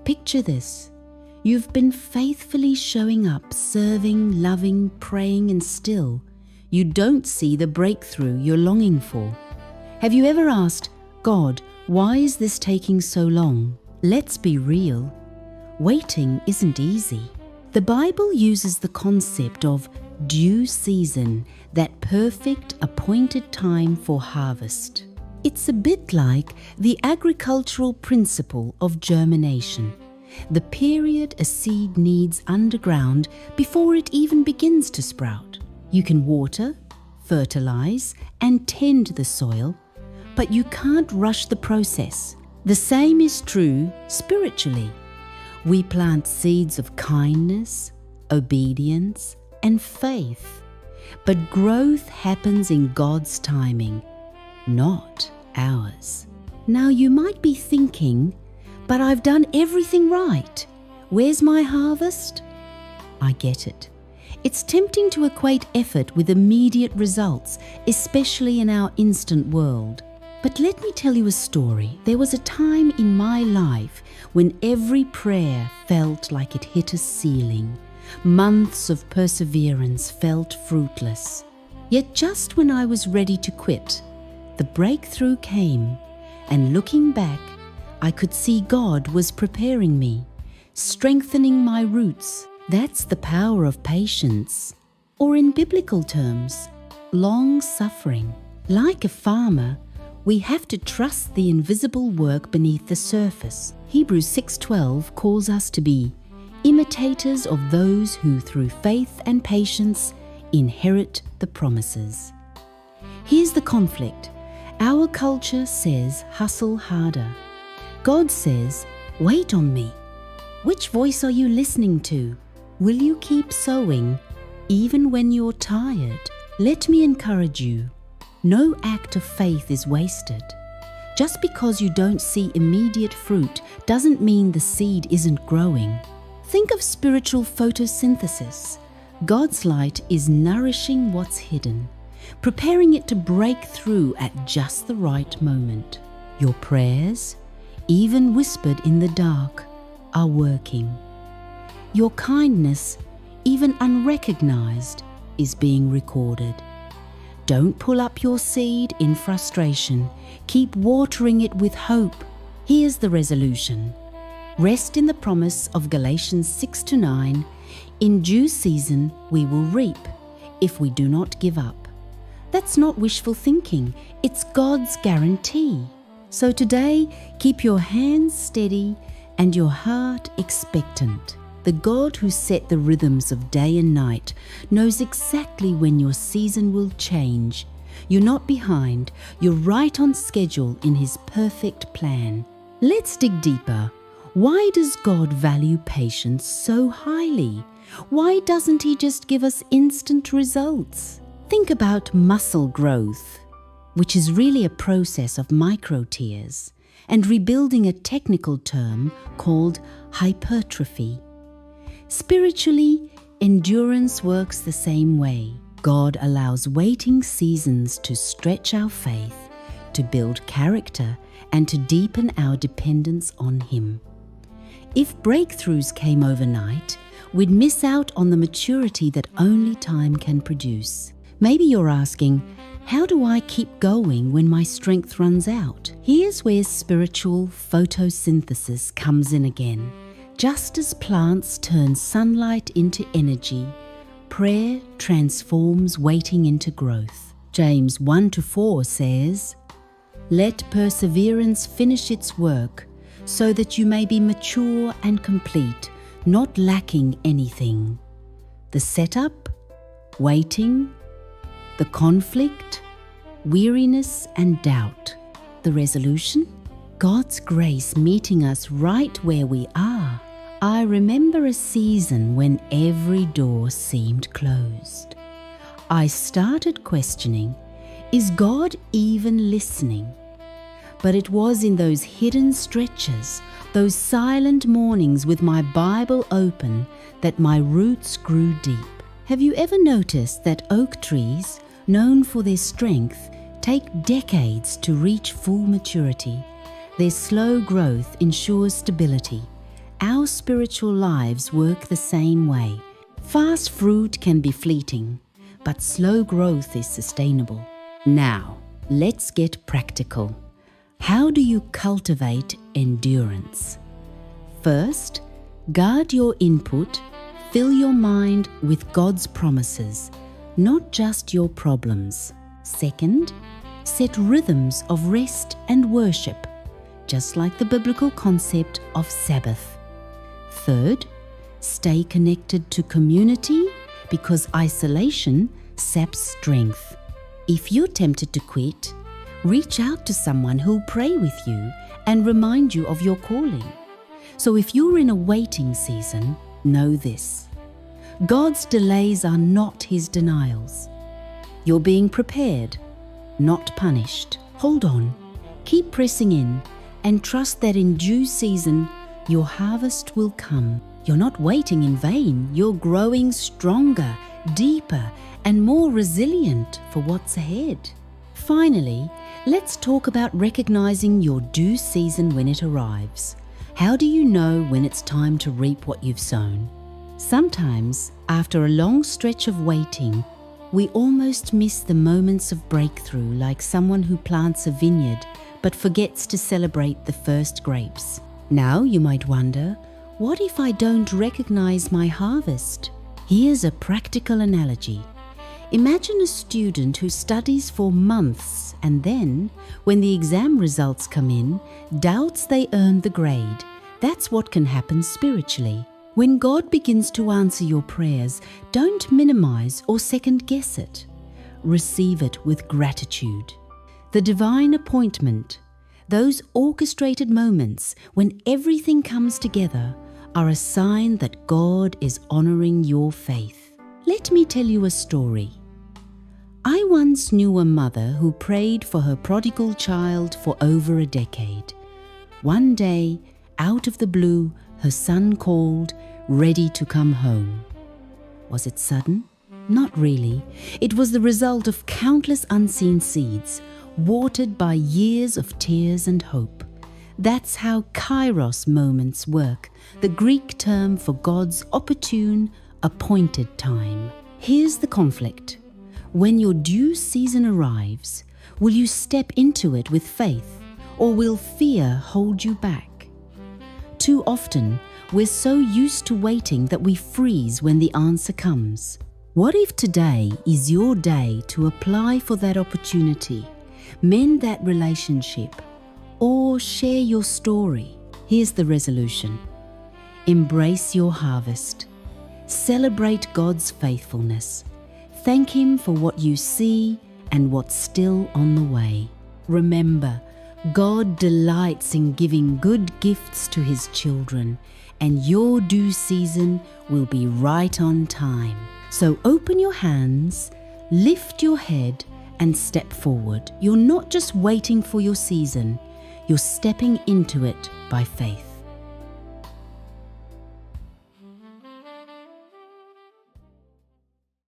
Picture this. You've been faithfully showing up, serving, loving, praying, and still you don't see the breakthrough you're longing for. Have you ever asked, God, why is this taking so long? Let's be real. Waiting isn't easy. The Bible uses the concept of due season, that perfect appointed time for harvest. It's a bit like the agricultural principle of germination, the period a seed needs underground before it even begins to sprout. You can water, fertilize, and tend the soil, but you can't rush the process. The same is true spiritually. We plant seeds of kindness, obedience, and faith, but growth happens in God's timing, not ours. Now you might be thinking, but I've done everything right. Where's my harvest? I get it. It's tempting to equate effort with immediate results, especially in our instant world. But let me tell you a story. There was a time in my life when every prayer felt like it hit a ceiling. Months of perseverance felt fruitless. Yet just when I was ready to quit, the breakthrough came, and looking back, I could see God was preparing me, strengthening my roots. That's the power of patience, or in biblical terms, long suffering. Like a farmer, we have to trust the invisible work beneath the surface. Hebrews 6:12 calls us to be imitators of those who through faith and patience inherit the promises. Here's the conflict. Our culture says hustle harder. God says, wait on me. Which voice are you listening to? Will you keep sowing even when you're tired? Let me encourage you. No act of faith is wasted. Just because you don't see immediate fruit doesn't mean the seed isn't growing. Think of spiritual photosynthesis. God's light is nourishing what's hidden, preparing it to break through at just the right moment. Your prayers, even whispered in the dark, are working. Your kindness, even unrecognized, is being recorded. Don't pull up your seed in frustration. Keep watering it with hope. Here's the resolution. Rest in the promise of Galatians 6-9. In due season we will reap if we do not give up. That's not wishful thinking. It's God's guarantee. So today, keep your hands steady and your heart expectant. The God who set the rhythms of day and night knows exactly when your season will change. You're not behind, you're right on schedule in His perfect plan. Let's dig deeper. Why does God value patience so highly? Why doesn't He just give us instant results? Think about muscle growth, which is really a process of micro-tears, and rebuilding a technical term called hypertrophy. Spiritually, endurance works the same way. God allows waiting seasons to stretch our faith, to build character, and to deepen our dependence on Him. If breakthroughs came overnight, we'd miss out on the maturity that only time can produce. Maybe you're asking, how do I keep going when my strength runs out? Here's where spiritual photosynthesis comes in again. Just as plants turn sunlight into energy, prayer transforms waiting into growth. James 1-4 says, "Let perseverance finish its work, so that you may be mature and complete, not lacking anything." The setup, waiting, the conflict, weariness and doubt. The resolution? God's grace meeting us right where we are. I remember a season when every door seemed closed. I started questioning, is God even listening? But it was in those hidden stretches, those silent mornings with my Bible open, that my roots grew deep. Have you ever noticed that oak trees, known for their strength, take decades to reach full maturity? Their slow growth ensures stability, Our spiritual lives work the same way. Fast fruit can be fleeting, but slow growth is sustainable. Now, let's get practical. How do you cultivate endurance? First, guard your input. Fill your mind with God's promises, not just your problems. Second, set rhythms of rest and worship, just like the biblical concept of Sabbath. Third, stay connected to community because isolation saps strength. If you're tempted to quit, reach out to someone who'll pray with you and remind you of your calling. So if you're in a waiting season, know this: God's delays are not His denials. You're being prepared, not punished. Hold on, keep pressing in, and trust that in due season, your harvest will come. You're not waiting in vain. You're growing stronger, deeper, and more resilient for what's ahead. Finally, let's talk about recognizing your due season when it arrives. How do you know when it's time to reap what you've sown? Sometimes, after a long stretch of waiting, we almost miss the moments of breakthrough, like someone who plants a vineyard but forgets to celebrate the first grapes. Now you might wonder, what if I don't recognize my harvest? Here's a practical analogy. Imagine a student who studies for months and then, when the exam results come in, doubts they earned the grade. That's what can happen spiritually. When God begins to answer your prayers, don't minimize or second guess it. Receive it with gratitude. The divine appointment, those orchestrated moments when everything comes together, are a sign that God is honoring your faith. Let me tell you a story. I once knew a mother who prayed for her prodigal child for over a decade. One day, out of the blue, her son called, ready to come home. Was it sudden? Not really. It was the result of countless unseen seeds, watered by years of tears and hope. That's how kairos moments work, the Greek term for God's opportune, appointed time. Here's the conflict. When your due season arrives, will you step into it with faith, or will fear hold you back? Too often, we're so used to waiting that we freeze when the answer comes. What if today is your day to apply for that opportunity, mend that relationship, or share your story? Here's the resolution. Embrace your harvest. Celebrate God's faithfulness. Thank Him for what you see and what's still on the way. Remember, God delights in giving good gifts to His children, and your due season will be right on time. So open your hands, lift your head, and step forward. You're not just waiting for your season, you're stepping into it by faith.